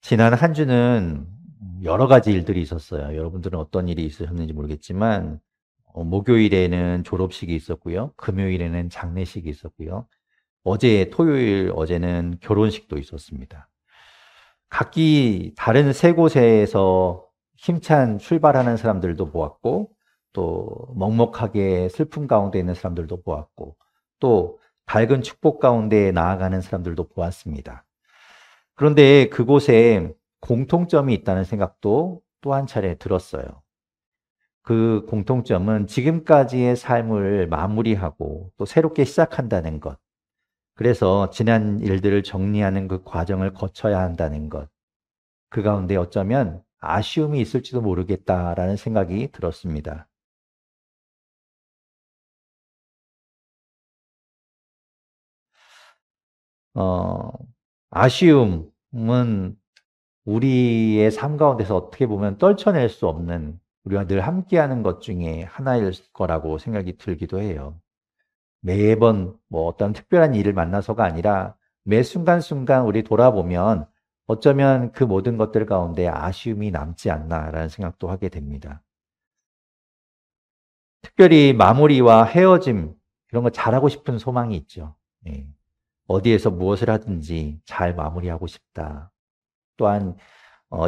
지난 한 주는 여러 가지 일들이 있었어요. 여러분들은 어떤 일이 있으셨는지 모르겠지만, 목요일에는 졸업식이 있었고요. 금요일에는 장례식이 있었고요. 어제는 결혼식도 있었습니다. 각기 다른 세 곳에서 힘찬 출발하는 사람들도 보았고, 또 먹먹하게 슬픔 가운데 있는 사람들도 보았고, 또 밝은 축복 가운데 나아가는 사람들도 보았습니다. 그런데 그곳에 공통점이 있다는 생각도 또 한 차례 들었어요. 그 공통점은 지금까지의 삶을 마무리하고 또 새롭게 시작한다는 것. 그래서 지난 일들을 정리하는 그 과정을 거쳐야 한다는 것. 그 가운데 어쩌면 아쉬움이 있을지도 모르겠다라는 생각이 들었습니다. 어, 아쉬움은 우리의 삶 가운데서 어떻게 보면 떨쳐낼 수 없는 우리가 늘 함께하는 것 중에 하나일 거라고 생각이 들기도 해요. 매번 뭐 어떤 특별한 일을 만나서가 아니라 매 순간순간 우리 돌아보면 어쩌면 그 모든 것들 가운데 아쉬움이 남지 않나라는 생각도 하게 됩니다. 특별히 마무리와 헤어짐 이런 거 잘하고 싶은 소망이 있죠. 예. 어디에서 무엇을 하든지 잘 마무리하고 싶다. 또한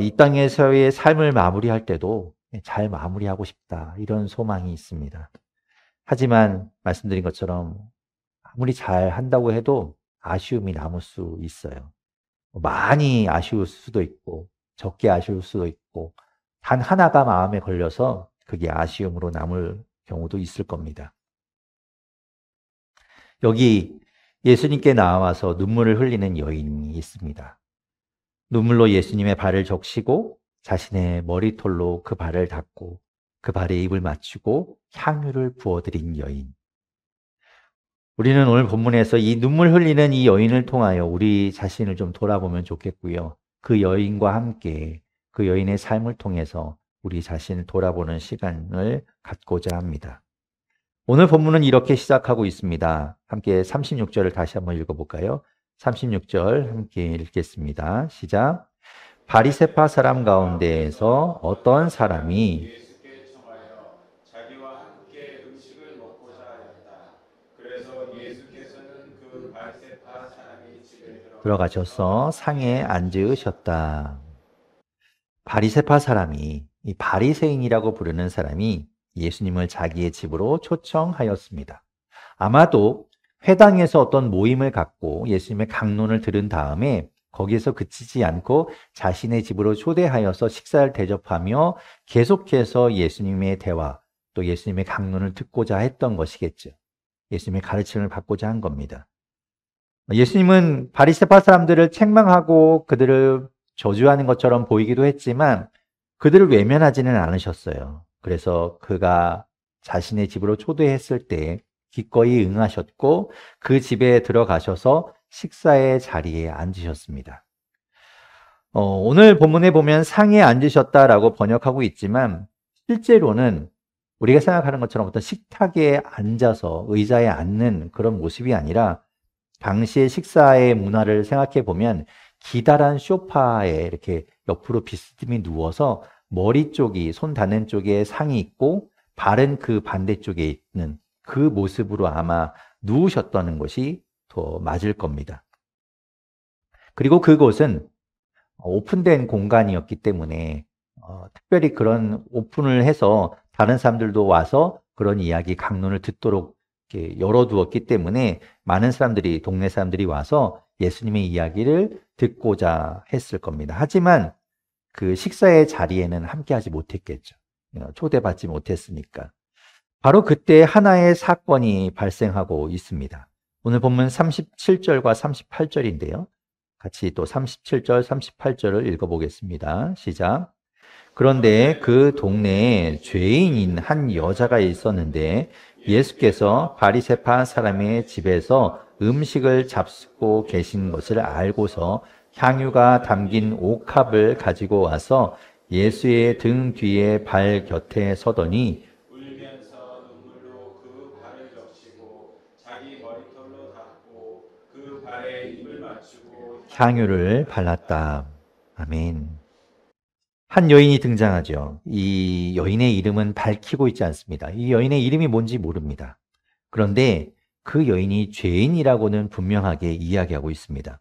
이 땅에서의 삶을 마무리할 때도 잘 마무리하고 싶다. 이런 소망이 있습니다. 하지만 말씀드린 것처럼 아무리 잘 한다고 해도 아쉬움이 남을 수 있어요. 많이 아쉬울 수도 있고, 적게 아쉬울 수도 있고, 단 하나가 마음에 걸려서 그게 아쉬움으로 남을 경우도 있을 겁니다. 여기 예수님께 나와서 눈물을 흘리는 여인이 있습니다. 눈물로 예수님의 발을 적시고 자신의 머리털로 그 발을 닦고 그 발에 입을 맞추고 향유를 부어드린 여인. 우리는 오늘 본문에서 이 눈물 흘리는 이 여인을 통하여 우리 자신을 좀 돌아보면 좋겠고요. 그 여인과 함께 그 여인의 삶을 통해서 우리 자신을 돌아보는 시간을 갖고자 합니다. 오늘 본문은 이렇게 시작하고 있습니다. 함께 36절을 다시 한번 읽어볼까요? 36절 함께 읽겠습니다. 시작. 바리새파 사람 가운데에서 어떤 사람이 예수께 청하여 자기와 함께 음식을 먹고자 하였다. 그래서 예수께서는 그 바리새파 사람이 집에 들어가셔서 들어가셔서 상에 상에 앉으셨다. 앉으셨다. 바리새파 사람이 이 바리새인이라고 부르는 사람이 예수님을 자기의 집으로 초청하였습니다. 아마도 회당에서 어떤 모임을 갖고 예수님의 강론을 들은 다음에 거기에서 그치지 않고 자신의 집으로 초대하여서 식사를 대접하며 계속해서 예수님의 대화 또 예수님의 강론을 듣고자 했던 것이겠죠. 예수님의 가르침을 받고자 한 겁니다. 예수님은 바리새파 사람들을 책망하고 그들을 저주하는 것처럼 보이기도 했지만 그들을 외면하지는 않으셨어요. 그래서 그가 자신의 집으로 초대했을 때 기꺼이 응하셨고 그 집에 들어가셔서 식사의 자리에 앉으셨습니다. 오늘 본문에 보면 상에 앉으셨다라고 번역하고 있지만 실제로는 우리가 생각하는 것처럼 어떤 식탁에 앉아서 의자에 앉는 그런 모습이 아니라 당시의 식사의 문화를 생각해 보면 기다란 소파에 이렇게 옆으로 비스듬히 누워서 머리 쪽이 손 닿는 쪽에 상이 있고 발은 그 반대쪽에 있는 그 모습으로 아마 누우셨다는 것이 더 맞을 겁니다. 그리고 그곳은 오픈된 공간이었기 때문에 특별히 그런 오픈을 해서 다른 사람들도 와서 그런 이야기 강론을 듣도록 이렇게 열어두었기 때문에 많은 사람들이 동네 사람들이 와서 예수님의 이야기를 듣고자 했을 겁니다. 하지만 그 식사의 자리에는 함께하지 못했겠죠. 초대받지 못했으니까. 바로 그때 하나의 사건이 발생하고 있습니다. 오늘 본문 37절과 38절인데요. 같이 또 37절, 38절을 읽어보겠습니다. 시작. 그런데 그 동네에 죄인인 한 여자가 있었는데 예수께서 바리새파 사람의 집에서 음식을 잡수고 계신 것을 알고서 향유가 담긴 옥합을 가지고 와서 예수의 등 뒤에 발 곁에 서더니 울면서 눈물로 그 발을 적시고 자기 머리털로 닦고 그 발에 입을 맞추고 향유를 향유를 발랐다. 발랐다. 아멘. 한 여인이 등장하죠. 이 여인의 이름은 밝히고 있지 않습니다. 이 여인의 이름이 뭔지 모릅니다. 그런데 그 여인이 죄인이라고는 분명하게 이야기하고 있습니다.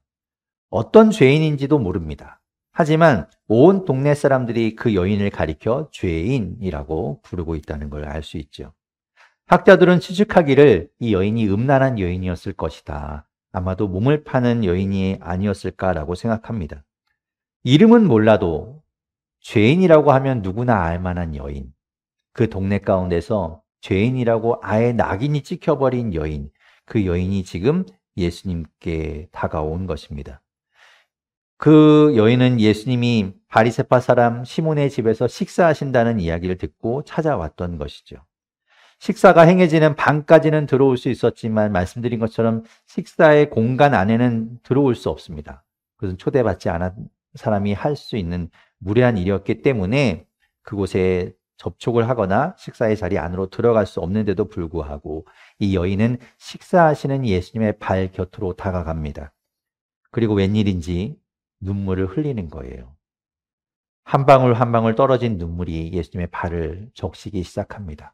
어떤 죄인인지도 모릅니다. 하지만 온 동네 사람들이 그 여인을 가리켜 죄인이라고 부르고 있다는 걸 알 수 있죠. 학자들은 추측하기를 이 여인이 음란한 여인이었을 것이다. 아마도 몸을 파는 여인이 아니었을까라고 생각합니다. 이름은 몰라도 죄인이라고 하면 누구나 알 만한 여인. 그 동네 가운데서 죄인이라고 아예 낙인이 찍혀버린 여인. 그 여인이 지금 예수님께 다가온 것입니다. 그 여인은 예수님이 바리새파 사람 시몬의 집에서 식사하신다는 이야기를 듣고 찾아왔던 것이죠. 식사가 행해지는 방까지는 들어올 수 있었지만 말씀드린 것처럼 식사의 공간 안에는 들어올 수 없습니다. 그것은 초대받지 않은 사람이 할 수 있는 무례한 일이었기 때문에 그곳에 접촉을 하거나 식사의 자리 안으로 들어갈 수 없는데도 불구하고 이 여인은 식사하시는 예수님의 발 곁으로 다가갑니다. 그리고 웬일인지 눈물을 흘리는 거예요. 한 방울 한 방울 떨어진 눈물이 예수님의 발을 적시기 시작합니다.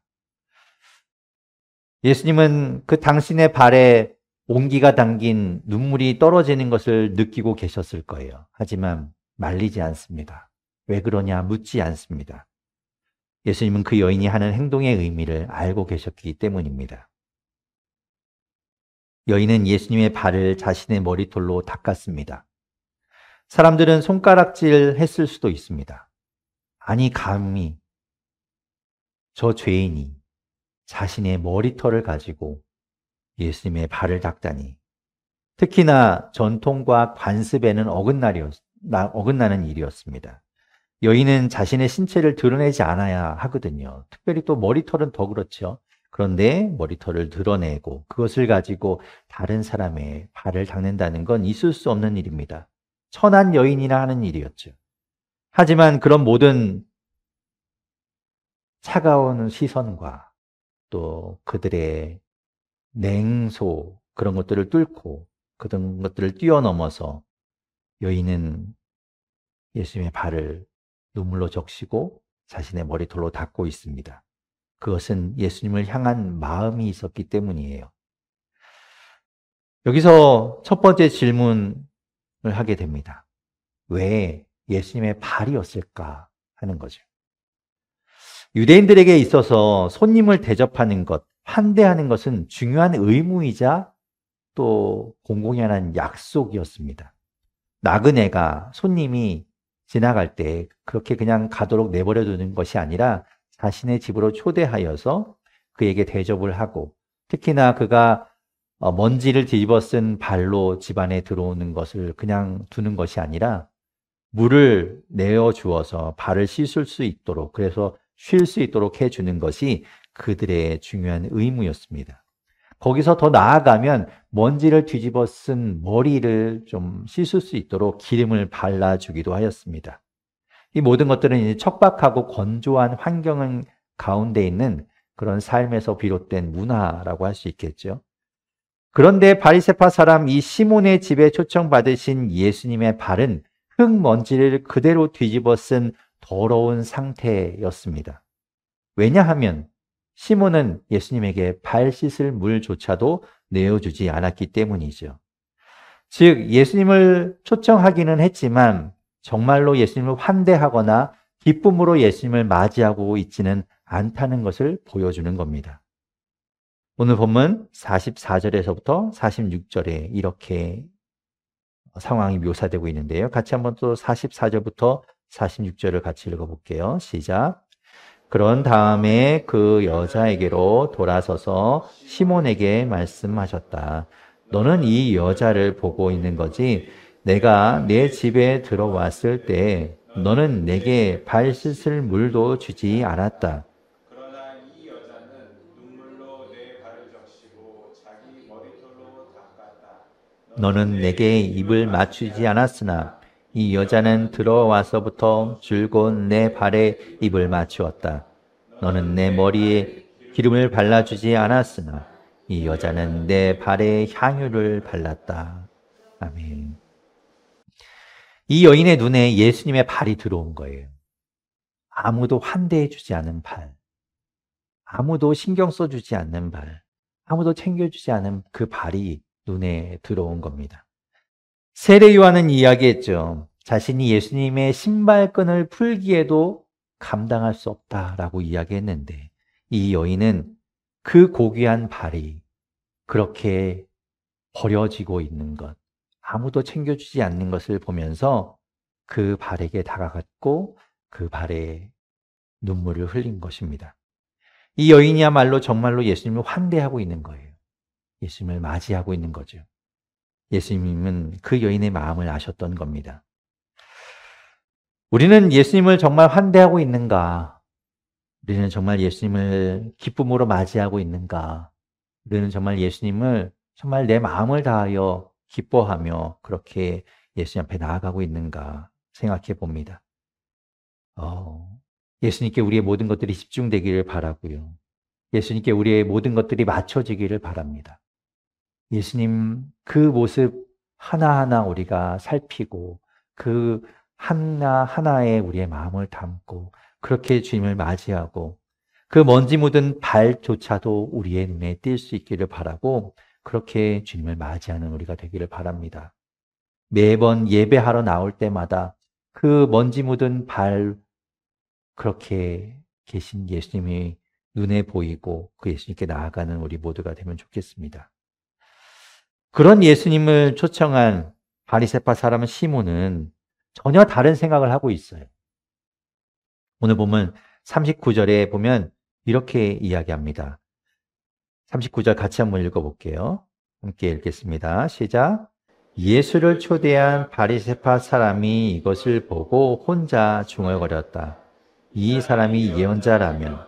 예수님은 그 당신의 발에 온기가 담긴 눈물이 떨어지는 것을 느끼고 계셨을 거예요. 하지만 말리지 않습니다. 왜 그러냐 묻지 않습니다. 예수님은 그 여인이 하는 행동의 의미를 알고 계셨기 때문입니다. 여인은 예수님의 발을 자신의 머리털로 닦았습니다. 사람들은 손가락질 했을 수도 있습니다. 아니 감히 저 죄인이 자신의 머리털을 가지고 예수님의 발을 닦다니. 특히나 전통과 관습에는 어긋나는 일이었습니다. 여인은 자신의 신체를 드러내지 않아야 하거든요. 특별히 또 머리털은 더 그렇죠. 그런데 머리털을 드러내고 그것을 가지고 다른 사람의 발을 닦는다는 건 있을 수 없는 일입니다. 천한 여인이나 하는 일이었죠. 하지만 그런 모든 차가운 시선과 또 그들의 냉소 그런 것들을 뚫고 그런 것들을 뛰어넘어서 여인은 예수님의 발을 눈물로 적시고 자신의 머리털로 닦고 있습니다. 그것은 예수님을 향한 마음이 있었기 때문이에요. 여기서 첫 번째 질문을 하게 됩니다. 왜 예수님의 발이었을까 하는 거죠. 유대인들에게 있어서 손님을 대접하는 것, 환대하는 것은 중요한 의무이자 또 공공연한 약속이었습니다. 나그네가 손님이 지나갈 때 그렇게 그냥 가도록 내버려 두는 것이 아니라 자신의 집으로 초대하여서 그에게 대접을 하고 특히나 그가 먼지를 뒤집어 쓴 발로 집안에 들어오는 것을 그냥 두는 것이 아니라 물을 내어 주어서 발을 씻을 수 있도록 그래서 쉴 수 있도록 해주는 것이 그들의 중요한 의무였습니다. 거기서 더 나아가면 먼지를 뒤집어 쓴 머리를 좀 씻을 수 있도록 기름을 발라주기도 하였습니다. 이 모든 것들은 이제 척박하고 건조한 환경 가운데 있는 그런 삶에서 비롯된 문화라고 할 수 있겠죠. 그런데 바리새파 사람 이 시몬의 집에 초청받으신 예수님의 발은 흙먼지를 그대로 뒤집어 쓴 더러운 상태였습니다. 왜냐하면 시몬은 예수님에게 발 씻을 물조차도 내어주지 않았기 때문이죠. 즉 예수님을 초청하기는 했지만 정말로 예수님을 환대하거나 기쁨으로 예수님을 맞이하고 있지는 않다는 것을 보여주는 겁니다. 오늘 본문 44절에서부터 46절에 이렇게 상황이 묘사되고 있는데요. 같이 한번 또 44절부터 46절을 같이 읽어볼게요. 시작. 그런 다음에 그 여자에게로 돌아서서 시몬에게 말씀하셨다. 너는 이 여자를 보고 있는 거지? 내가 내 집에 들어왔을 때 너는 내게 발 씻을 물도 주지 않았다. 그러나 이 여자는 눈물로 내 발을 적시고 자기 머리털로 닦았다. 너는 내게 입을 맞추지 않았으나 이 여자는 들어와서부터 줄곧 내 발에 입을 맞추었다. 너는 내 머리에 기름을 발라주지 않았으나 이 여자는 내 발에 향유를 발랐다. 아멘. 이 여인의 눈에 예수님의 발이 들어온 거예요. 아무도 환대해 주지 않은 발, 아무도 신경 써주지 않는 발, 아무도 챙겨주지 않은 그 발이 눈에 들어온 겁니다. 세례 요한은 이야기했죠. 자신이 예수님의 신발끈을 풀기에도 감당할 수 없다라고 이야기했는데, 이 여인은 그 고귀한 발이 그렇게 버려지고 있는 것, 아무도 챙겨주지 않는 것을 보면서 그 발에게 다가갔고 그 발에 눈물을 흘린 것입니다. 이 여인이야말로 정말로 예수님을 환대하고 있는 거예요. 예수님을 맞이하고 있는 거죠. 예수님은 그 여인의 마음을 아셨던 겁니다. 우리는 예수님을 정말 환대하고 있는가? 우리는 정말 예수님을 기쁨으로 맞이하고 있는가? 우리는 정말 예수님을 정말 내 마음을 다하여 기뻐하며 그렇게 예수님 앞에 나아가고 있는가 생각해 봅니다. 예수님께 우리의 모든 것들이 집중되기를 바라고요. 예수님께 우리의 모든 것들이 맞춰지기를 바랍니다. 예수님 그 모습 하나하나 우리가 살피고 그 하나하나에 우리의 마음을 담고 그렇게 주님을 맞이하고 그 먼지 묻은 발조차도 우리의 눈에 띌 수 있기를 바라고 그렇게 주님을 맞이하는 우리가 되기를 바랍니다. 매번 예배하러 나올 때마다 그 먼지 묻은 발 그렇게 계신 예수님이 눈에 보이고 그 예수님께 나아가는 우리 모두가 되면 좋겠습니다. 그런 예수님을 초청한 바리새파 사람 시몬은 전혀 다른 생각을 하고 있어요. 오늘 보면 39절에 보면 이렇게 이야기합니다. 39절 같이 한번 읽어볼게요. 함께 읽겠습니다. 시작. 예수를 초대한 바리새파 사람이 이것을 보고 혼자 중얼거렸다. 이 사람이 예언자라면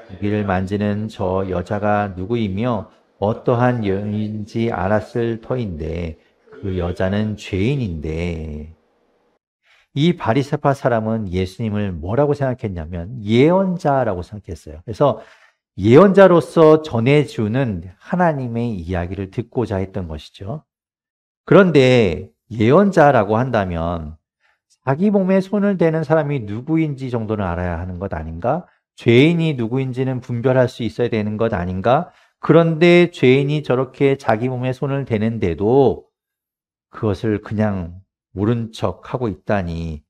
자기를 만지는 저 여자가 누구이며 어떠한 여인인지 알았을 터인데 그 여자는 죄인인데. 이 바리새파 사람은 예수님을 뭐라고 생각했냐면 예언자라고 생각했어요. 그래서 예언자로서 전해주는 하나님의 이야기를 듣고자 했던 것이죠. 그런데 예언자라고 한다면 자기 몸에 손을 대는 사람이 누구인지 정도는 알아야 하는 것 아닌가? 죄인이 누구인지는 분별할 수 있어야 되는 것 아닌가? 그런데 죄인이 저렇게 자기 몸에 손을 대는데도 그것을 그냥 모른 척하고 있다니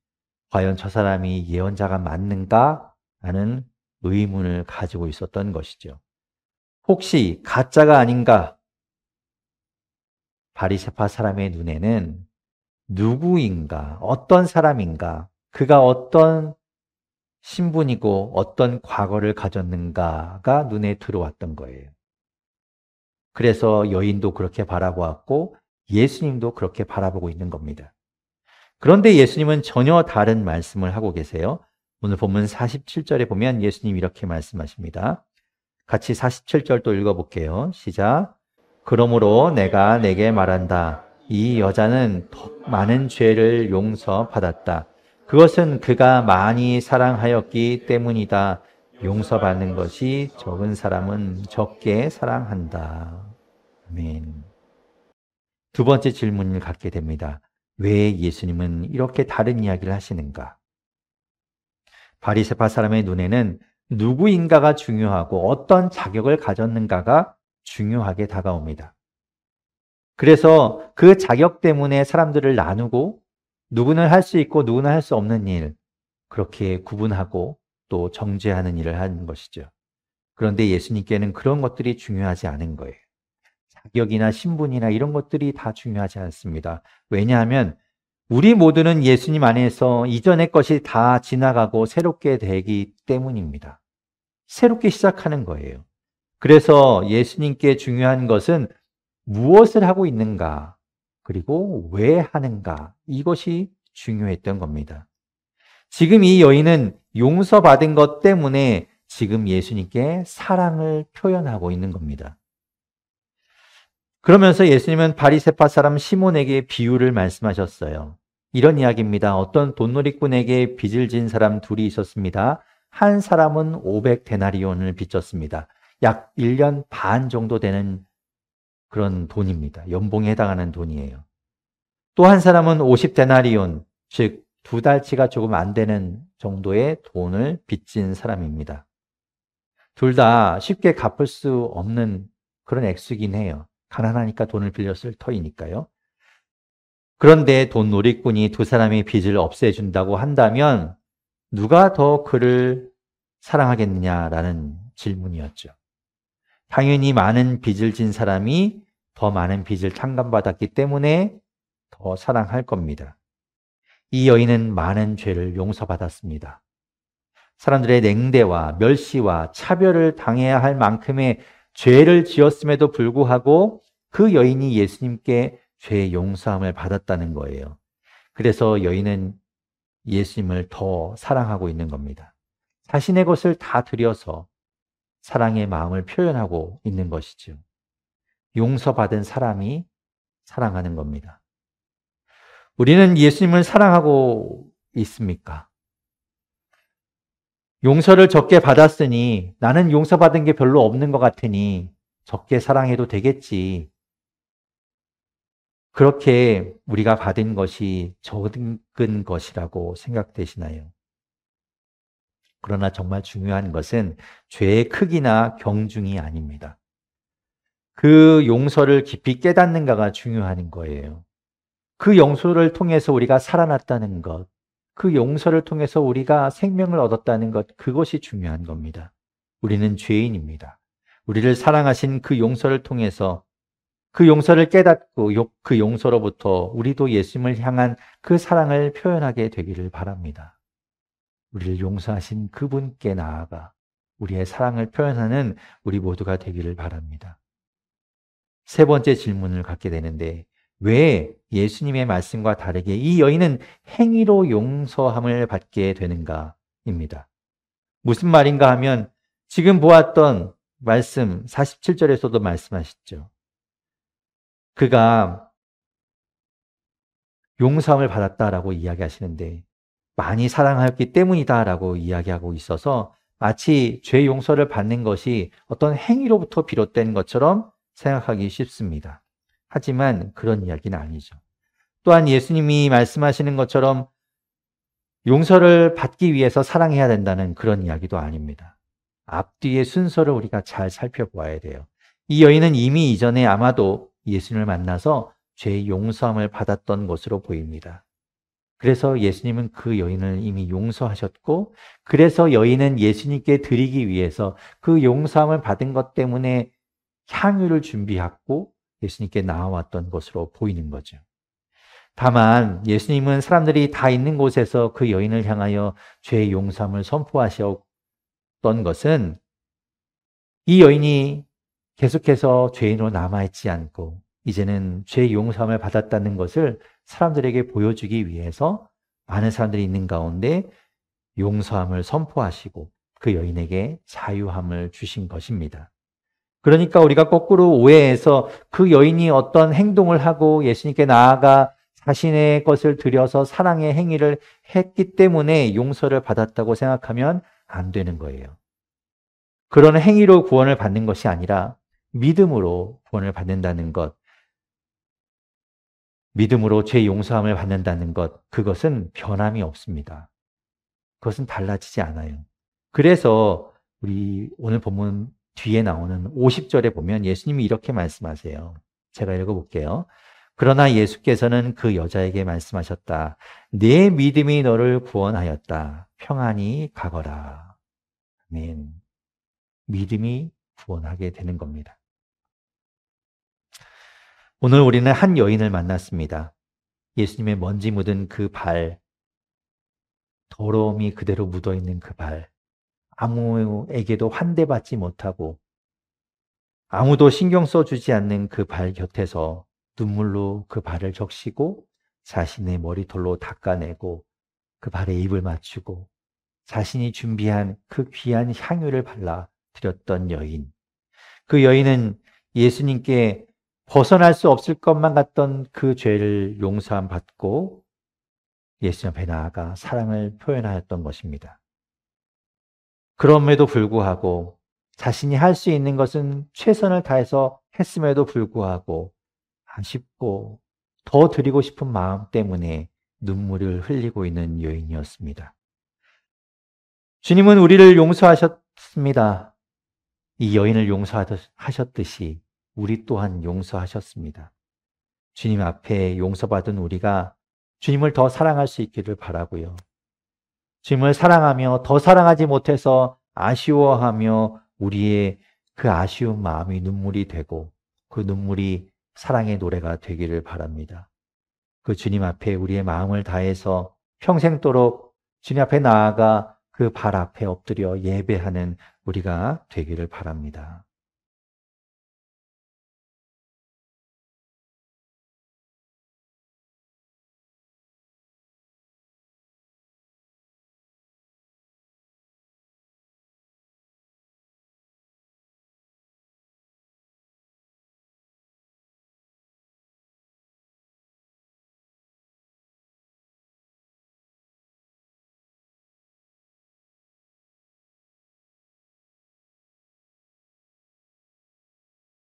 과연 저 사람이 예언자가 맞는가? 라는 의문을 가지고 있었던 것이죠. 혹시 가짜가 아닌가? 바리새파 사람의 눈에는 누구인가? 어떤 사람인가? 그가 어떤 신분이고 어떤 과거를 가졌는가가 눈에 들어왔던 거예요. 그래서 여인도 그렇게 바라보았고 예수님도 그렇게 바라보고 있는 겁니다. 그런데 예수님은 전혀 다른 말씀을 하고 계세요. 오늘 본문 47절에 보면 예수님 이렇게 말씀하십니다. 같이 47절 또 읽어볼게요. 시작. 그러므로 내가 내게 말한다. 이 여자는 더 많은 죄를 용서받았다. 그것은 그가 많이 사랑하였기 때문이다. 용서받는 것이 적은 사람은 적게 사랑한다. 아멘. 두 번째 질문을 갖게 됩니다. 왜 예수님은 이렇게 다른 이야기를 하시는가? 바리새파 사람의 눈에는 누구인가가 중요하고 어떤 자격을 가졌는가가 중요하게 다가옵니다. 그래서 그 자격 때문에 사람들을 나누고 누구는 할 수 있고 누구는 할 수 없는 일, 그렇게 구분하고 또 정죄하는 일을 하는 것이죠. 그런데 예수님께는 그런 것들이 중요하지 않은 거예요. 자격이나 신분이나 이런 것들이 다 중요하지 않습니다. 왜냐하면 우리 모두는 예수님 안에서 이전의 것이 다 지나가고 새롭게 되기 때문입니다. 새롭게 시작하는 거예요. 그래서 예수님께 중요한 것은 무엇을 하고 있는가, 그리고 왜 하는가, 이것이 중요했던 겁니다. 지금 이 여인은 용서받은 것 때문에 지금 예수님께 사랑을 표현하고 있는 겁니다. 그러면서 예수님은 바리새파 사람 시몬에게 비유를 말씀하셨어요. 이런 이야기입니다. 어떤 돈놀이꾼에게 빚을 진 사람 둘이 있었습니다. 한 사람은 500데나리온을 빚졌습니다. 약 1년 반 정도 되는 그런 돈입니다. 연봉에 해당하는 돈이에요. 또 한 사람은 50데나리온, 즉 2달치가 조금 안 되는 정도의 돈을 빚진 사람입니다. 둘 다 쉽게 갚을 수 없는 그런 액수긴 해요. 가난하니까 돈을 빌렸을 터이니까요. 그런데 돈 놀이꾼이 두 사람의 빚을 없애준다고 한다면 누가 더 그를 사랑하겠느냐라는 질문이었죠. 당연히 많은 빚을 진 사람이 더 많은 빚을 탕감받았기 때문에 더 사랑할 겁니다. 이 여인은 많은 죄를 용서받았습니다. 사람들의 냉대와 멸시와 차별을 당해야 할 만큼의 죄를 지었음에도 불구하고 그 여인이 예수님께 죄의 용서함을 받았다는 거예요. 그래서 여인은 예수님을 더 사랑하고 있는 겁니다. 자신의 것을 다 드려서 사랑의 마음을 표현하고 있는 것이죠. 용서받은 사람이 사랑하는 겁니다. 우리는 예수님을 사랑하고 있습니까? 용서를 적게 받았으니 나는 용서받은 게 별로 없는 것 같으니 적게 사랑해도 되겠지. 그렇게 우리가 받은 것이 적은 것이라고 생각되시나요? 그러나 정말 중요한 것은 죄의 크기나 경중이 아닙니다. 그 용서를 깊이 깨닫는가가 중요한 거예요. 그 용서를 통해서 우리가 살아났다는 것, 그 용서를 통해서 우리가 생명을 얻었다는 것, 그것이 중요한 겁니다. 우리는 죄인입니다. 우리를 사랑하신 그 용서를 통해서 그 용서를 깨닫고 그 용서로부터 우리도 예수님을 향한 그 사랑을 표현하게 되기를 바랍니다. 우리를 용서하신 그분께 나아가 우리의 사랑을 표현하는 우리 모두가 되기를 바랍니다. 세 번째 질문을 갖게 되는데 왜 예수님의 말씀과 다르게 이 여인은 행위로 용서함을 받게 되는가입니다. 무슨 말인가 하면 지금 보았던 말씀 47절에서도 말씀하셨죠. 그가 용서함을 받았다라고 이야기하시는데 많이 사랑하였기 때문이다라고 이야기하고 있어서 마치 죄 용서를 받는 것이 어떤 행위로부터 비롯된 것처럼 생각하기 쉽습니다. 하지만 그런 이야기는 아니죠. 또한 예수님이 말씀하시는 것처럼 용서를 받기 위해서 사랑해야 된다는 그런 이야기도 아닙니다. 앞뒤의 순서를 우리가 잘 살펴보아야 돼요. 이 여인은 이미 이전에 아마도 예수님을 만나서 죄의 용서함을 받았던 것으로 보입니다. 그래서 예수님은 그 여인을 이미 용서하셨고 그래서 여인은 예수님께 드리기 위해서 그 용서함을 받은 것 때문에 향유를 준비하고 예수님께 나아왔던 것으로 보이는 거죠. 다만 예수님은 사람들이 다 있는 곳에서 그 여인을 향하여 죄의 용서함을 선포하셨던 것은 이 여인이 계속해서 죄인으로 남아있지 않고 이제는 죄의 용서함을 받았다는 것을 사람들에게 보여주기 위해서 많은 사람들이 있는 가운데 용서함을 선포하시고 그 여인에게 자유함을 주신 것입니다. 그러니까 우리가 거꾸로 오해해서 그 여인이 어떤 행동을 하고 예수님께 나아가 자신의 것을 들여서 사랑의 행위를 했기 때문에 용서를 받았다고 생각하면 안 되는 거예요. 그런 행위로 구원을 받는 것이 아니라 믿음으로 구원을 받는다는 것, 믿음으로 죄 용서함을 받는다는 것, 그것은 변함이 없습니다. 그것은 달라지지 않아요. 그래서 우리 오늘 본문 뒤에 나오는 50절에 보면 예수님이 이렇게 말씀하세요. 제가 읽어볼게요. 그러나 예수께서는 그 여자에게 말씀하셨다. 내 믿음이 너를 구원하였다. 평안히 가거라. 아멘. 믿음이 구원하게 되는 겁니다. 오늘 우리는 한 여인을 만났습니다. 예수님의 먼지 묻은 그 발, 더러움이 그대로 묻어있는 그 발, 아무에게도 환대받지 못하고 아무도 신경 써주지 않는 그 발 곁에서 눈물로 그 발을 적시고 자신의 머리털로 닦아내고 그 발에 입을 맞추고 자신이 준비한 그 귀한 향유를 발라 드렸던 여인. 그 여인은 예수님께 벗어날 수 없을 것만 같던 그 죄를 용서함 받고 예수님 앞에 나아가 사랑을 표현하였던 것입니다. 그럼에도 불구하고 자신이 할 수 있는 것은 최선을 다해서 했음에도 불구하고 아쉽고 더 드리고 싶은 마음 때문에 눈물을 흘리고 있는 여인이었습니다. 주님은 우리를 용서하셨습니다. 이 여인을 용서하셨듯이 우리 또한 용서하셨습니다. 주님 앞에 용서받은 우리가 주님을 더 사랑할 수 있기를 바라고요. 주님을 사랑하며 더 사랑하지 못해서 아쉬워하며 우리의 그 아쉬운 마음이 눈물이 되고 그 눈물이 사랑의 노래가 되기를 바랍니다. 그 주님 앞에 우리의 마음을 다해서 평생도록 주님 앞에 나아가 그 발 앞에 엎드려 예배하는 우리가 되기를 바랍니다.